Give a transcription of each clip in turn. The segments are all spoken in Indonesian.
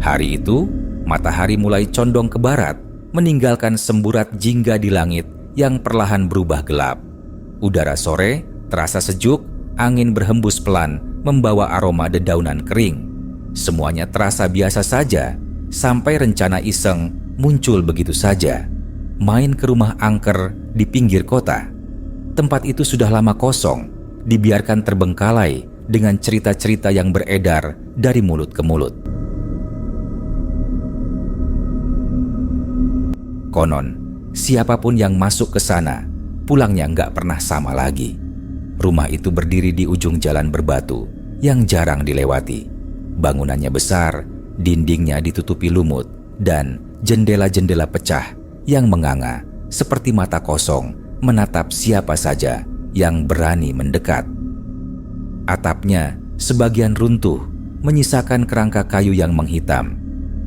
Hari itu, matahari mulai condong ke barat, meninggalkan semburat jingga di langit yang perlahan berubah gelap. Udara sore terasa sejuk, angin berhembus pelan, membawa aroma dedaunan kering. Semuanya terasa biasa saja, sampai rencana iseng muncul begitu saja. Main ke rumah angker di pinggir kota. Tempat itu sudah lama kosong, dibiarkan terbengkalai dengan cerita-cerita yang beredar dari mulut ke mulut. Konon, siapapun yang masuk ke sana, pulangnya nggak pernah sama lagi. Rumah itu berdiri di ujung jalan berbatu yang jarang dilewati. Bangunannya besar, dindingnya ditutupi lumut, dan jendela-jendela pecah yang menganga seperti mata kosong menatap siapa saja yang berani mendekat. Atapnya sebagian runtuh, menyisakan kerangka kayu yang menghitam.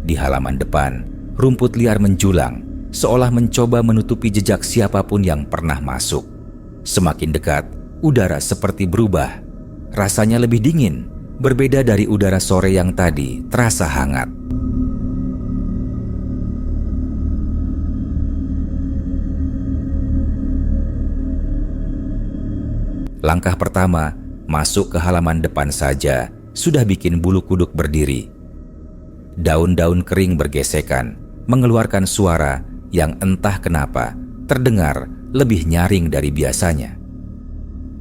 Di halaman depan, rumput liar menjulang, seolah mencoba menutupi jejak siapapun yang pernah masuk. Semakin dekat, udara seperti berubah. Rasanya lebih dingin, berbeda dari udara sore yang tadi terasa hangat. Langkah pertama, masuk ke halaman depan saja, sudah bikin bulu kuduk berdiri. Daun-daun kering bergesekan, mengeluarkan suara yang entah kenapa terdengar lebih nyaring dari biasanya.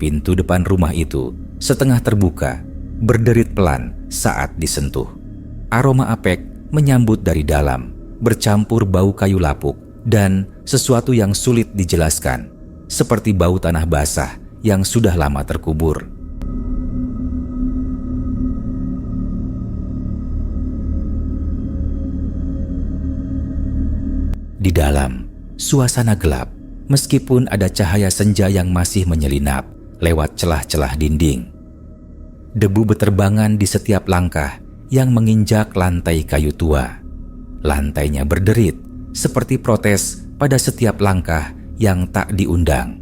Pintu depan rumah itu setengah terbuka, berderit pelan saat disentuh. Aroma apek menyambut dari dalam, bercampur bau kayu lapuk dan sesuatu yang sulit dijelaskan, seperti bau tanah basah yang sudah lama terkubur. Di dalam, suasana gelap, meskipun ada cahaya senja yang masih menyelinap lewat celah-celah dinding. Debu beterbangan di setiap langkah yang menginjak lantai kayu tua. Lantainya berderit, seperti protes pada setiap langkah yang tak diundang.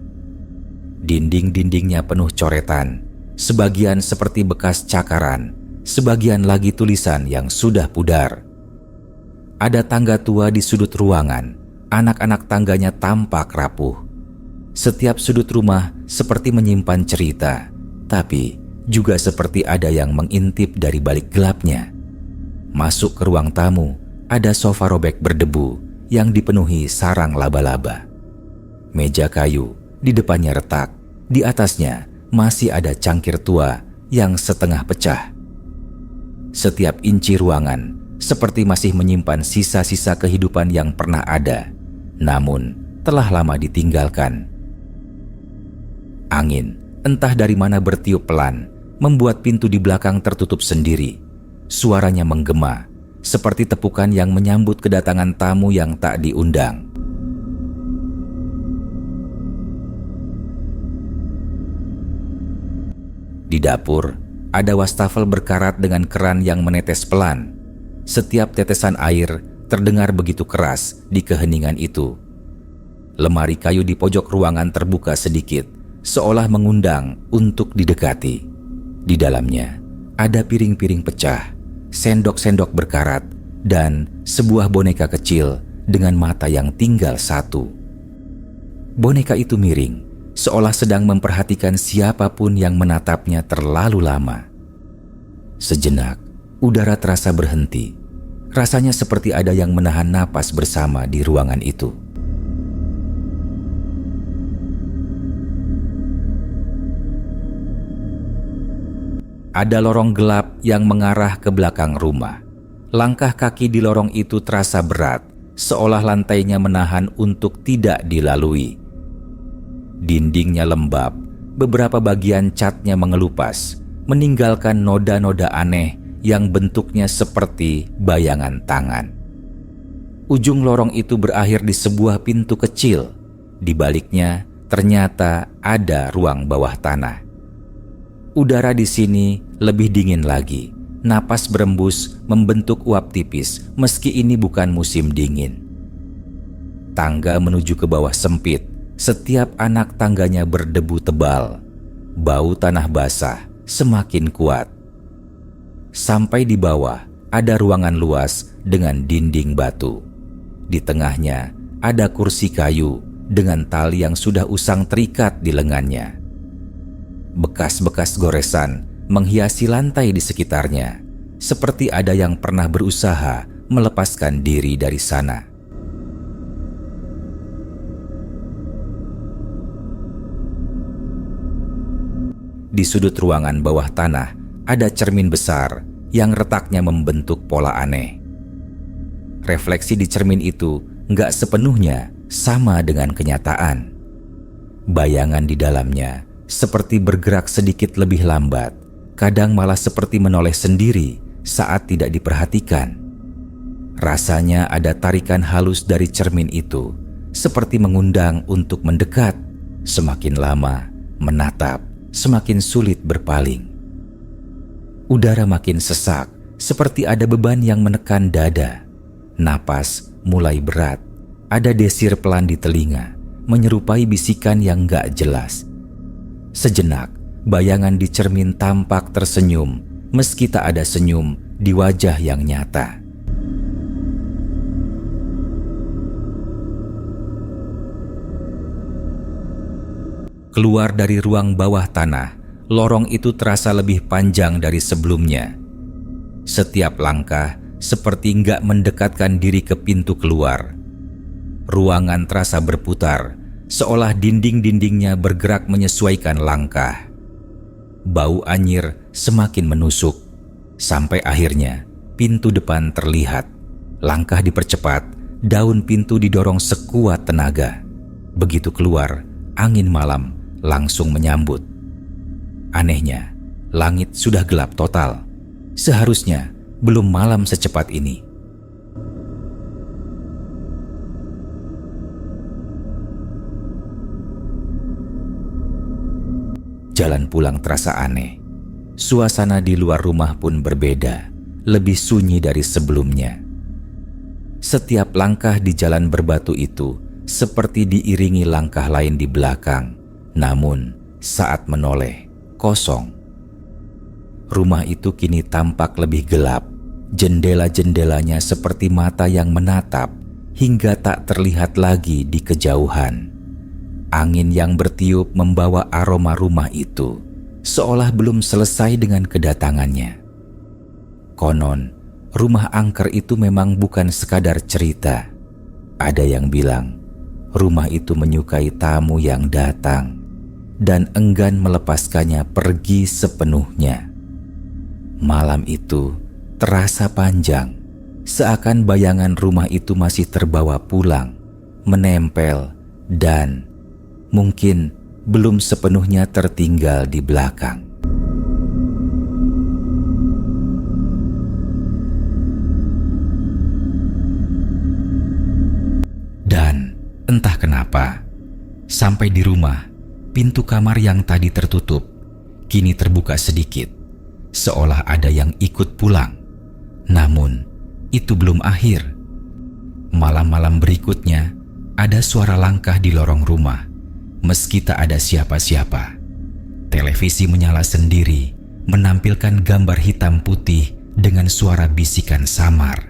Dinding-dindingnya penuh coretan, sebagian seperti bekas cakaran, sebagian lagi tulisan yang sudah pudar. Ada tangga tua di sudut ruangan, anak-anak tangganya tampak rapuh. Setiap sudut rumah seperti menyimpan cerita, tapi juga seperti ada yang mengintip dari balik gelapnya. Masuk ke ruang tamu, ada sofa robek berdebu yang dipenuhi sarang laba-laba. Meja kayu, di depannya retak, di atasnya masih ada cangkir tua yang setengah pecah. Setiap inci ruangan seperti masih menyimpan sisa-sisa kehidupan yang pernah ada, namun telah lama ditinggalkan. Angin, entah dari mana bertiup pelan, membuat pintu di belakang tertutup sendiri. Suaranya menggema, seperti tepukan yang menyambut kedatangan tamu yang tak diundang. Di dapur, ada wastafel berkarat dengan keran yang menetes pelan. Setiap tetesan air terdengar begitu keras di keheningan itu. Lemari kayu di pojok ruangan terbuka sedikit, seolah mengundang untuk didekati. Di dalamnya, ada piring-piring pecah, sendok-sendok berkarat, dan sebuah boneka kecil dengan mata yang tinggal satu. Boneka itu miring, seolah sedang memperhatikan siapapun yang menatapnya terlalu lama. Sejenak, udara terasa berhenti. Rasanya seperti ada yang menahan napas bersama di ruangan itu. Ada lorong gelap yang mengarah ke belakang rumah. Langkah kaki di lorong itu terasa berat, seolah lantainya menahan untuk tidak dilalui. Dindingnya lembab, beberapa bagian catnya mengelupas, meninggalkan noda-noda aneh yang bentuknya seperti bayangan tangan. Ujung lorong itu berakhir di sebuah pintu kecil. Di baliknya ternyata ada ruang bawah tanah. Udara di sini lebih dingin lagi. Napas berembus membentuk uap tipis meski ini bukan musim dingin. Tangga menuju ke bawah sempit. Setiap anak tangganya berdebu tebal. Bau tanah basah semakin kuat. Sampai di bawah, ada ruangan luas dengan dinding batu. Di tengahnya ada kursi kayu dengan tali yang sudah usang terikat di lengannya. Bekas-bekas goresan menghiasi lantai di sekitarnya, seperti ada yang pernah berusaha melepaskan diri dari sana. Di sudut ruangan bawah tanah ada cermin besar yang retaknya membentuk pola aneh. Refleksi di cermin itu nggak sepenuhnya sama dengan kenyataan. Bayangan di dalamnya seperti bergerak sedikit lebih lambat, kadang malah seperti menoleh sendiri saat tidak diperhatikan. Rasanya ada tarikan halus dari cermin itu, seperti mengundang untuk mendekat. Semakin lama menatap, semakin sulit berpaling. Udara makin sesak, seperti ada beban yang menekan dada. Napas mulai berat, ada desir pelan di telinga, menyerupai bisikan yang gak jelas. Sejenak, bayangan di cermin tampak tersenyum, meski tak ada senyum di wajah yang nyata. Keluar dari ruang bawah tanah, lorong itu terasa lebih panjang dari sebelumnya. Setiap langkah seperti nggak mendekatkan diri ke pintu keluar. Ruangan terasa berputar, seolah dinding-dindingnya bergerak menyesuaikan langkah. Bau anyir semakin menusuk, sampai akhirnya pintu depan terlihat. Langkah dipercepat, daun pintu didorong sekuat tenaga. Begitu keluar, angin malam langsung menyambut. Anehnya, langit sudah gelap total. Seharusnya belum malam secepat ini. Jalan pulang terasa aneh. Suasana di luar rumah pun berbeda, lebih sunyi dari sebelumnya. Setiap langkah di jalan berbatu itu seperti diiringi langkah lain di belakang. Namun, saat menoleh, kosong. Rumah itu kini tampak lebih gelap. Jendela-jendelanya seperti mata yang menatap hingga tak terlihat lagi di kejauhan. Angin yang bertiup membawa aroma rumah itu, seolah belum selesai dengan kedatangannya. Konon, rumah angker itu memang bukan sekadar cerita. Ada yang bilang, rumah itu menyukai tamu yang datang dan enggan melepaskannya pergi sepenuhnya. Malam itu terasa panjang, seakan bayangan rumah itu masih terbawa pulang, menempel, dan mungkin belum sepenuhnya tertinggal di belakang. Dan entah kenapa, sampai di rumah, pintu kamar yang tadi tertutup kini terbuka sedikit, seolah ada yang ikut pulang. Namun, itu belum akhir. Malam-malam berikutnya, ada suara langkah di lorong rumah, meski tak ada siapa-siapa. Televisi menyala sendiri, menampilkan gambar hitam putih dengan suara bisikan samar.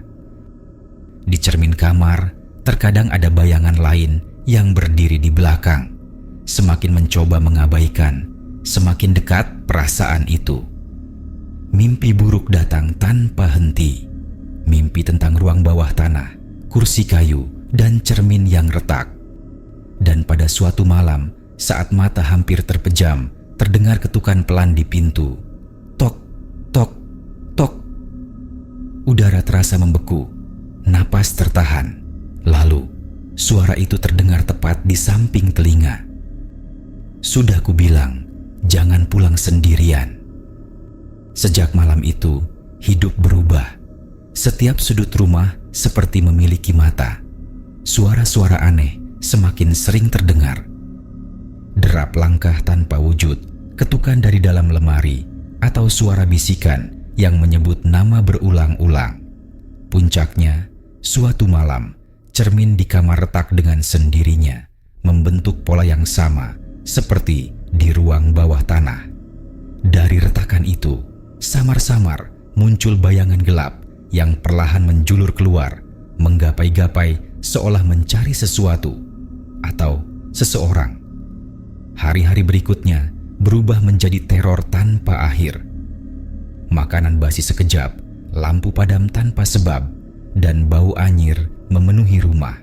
Di cermin kamar, terkadang ada bayangan lain yang berdiri di belakang. Semakin mencoba mengabaikan, semakin dekat perasaan itu. Mimpi buruk datang tanpa henti. Mimpi tentang ruang bawah tanah, kursi kayu, dan cermin yang retak. Dan pada suatu malam, saat mata hampir terpejam, terdengar ketukan pelan di pintu. Tok, tok, tok. Udara terasa membeku, napas tertahan. Lalu, suara itu terdengar tepat di samping telinga. Sudah kubilang, jangan pulang sendirian. Sejak malam itu, hidup berubah. Setiap sudut rumah seperti memiliki mata. Suara-suara aneh semakin sering terdengar. Derap langkah tanpa wujud, ketukan dari dalam lemari, atau suara bisikan yang menyebut nama berulang-ulang. Puncaknya, suatu malam, cermin di kamar retak dengan sendirinya, membentuk pola yang sama seperti di ruang bawah tanah. Dari retakan itu, samar-samar muncul bayangan gelap yang perlahan menjulur keluar, menggapai-gapai seolah mencari sesuatu atau seseorang. Hari-hari berikutnya berubah menjadi teror tanpa akhir. Makanan basi sekejap, lampu padam tanpa sebab, dan bau anyir memenuhi rumah.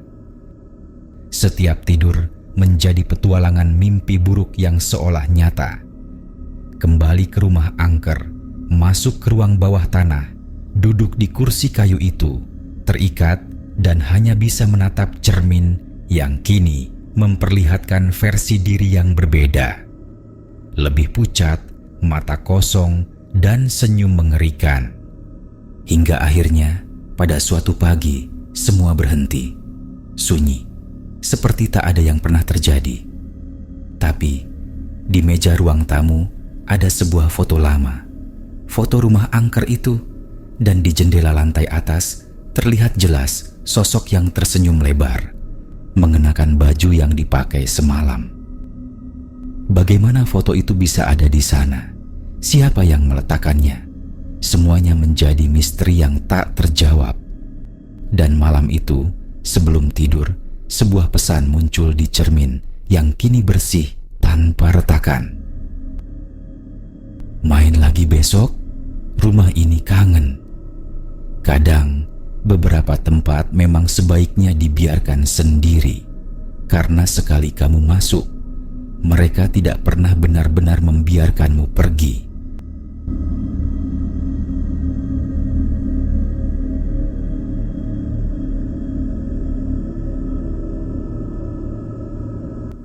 Setiap tidur menjadi petualangan mimpi buruk yang seolah nyata. Kembali ke rumah angker, masuk ke ruang bawah tanah, duduk di kursi kayu itu, terikat dan hanya bisa menatap cermin yang kini memperlihatkan versi diri yang berbeda. Lebih pucat, mata kosong, dan senyum mengerikan. Hingga akhirnya, pada suatu pagi, semua berhenti. Sunyi, seperti tak ada yang pernah terjadi. Tapi, di meja ruang tamu ada sebuah foto lama. Foto rumah angker itu, dan di jendela lantai atas terlihat jelas sosok yang tersenyum lebar, mengenakan baju yang dipakai semalam. Bagaimana foto itu bisa ada di sana? Siapa yang meletakkannya? Semuanya menjadi misteri yang tak terjawab. Dan malam itu, sebelum tidur, sebuah pesan muncul di cermin yang kini bersih tanpa retakan. Main lagi besok? Rumah ini kangen. Kadang, beberapa tempat memang sebaiknya dibiarkan sendiri, karena sekali kamu masuk, mereka tidak pernah benar-benar membiarkanmu pergi.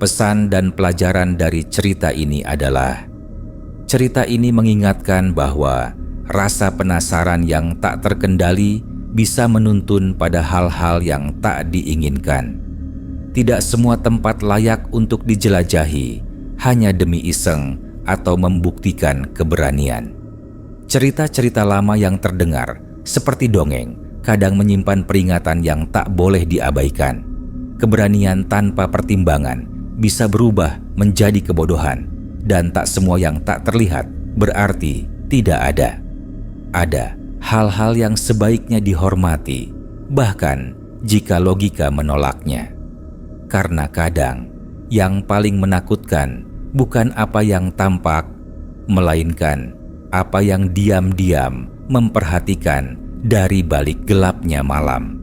Pesan dan pelajaran dari cerita ini adalah, cerita ini mengingatkan bahwa rasa penasaran yang tak terkendali bisa menuntun pada hal-hal yang tak diinginkan. Tidak semua tempat layak untuk dijelajahi hanya demi iseng atau membuktikan keberanian. Cerita-cerita lama yang terdengar seperti dongeng kadang menyimpan peringatan yang tak boleh diabaikan. Keberanian tanpa pertimbangan bisa berubah menjadi kebodohan, dan tak semua yang tak terlihat berarti tidak ada. Ada hal-hal yang sebaiknya dihormati, bahkan jika logika menolaknya. Karena kadang yang paling menakutkan bukan apa yang tampak, melainkan apa yang diam-diam memperhatikan dari balik gelapnya malam.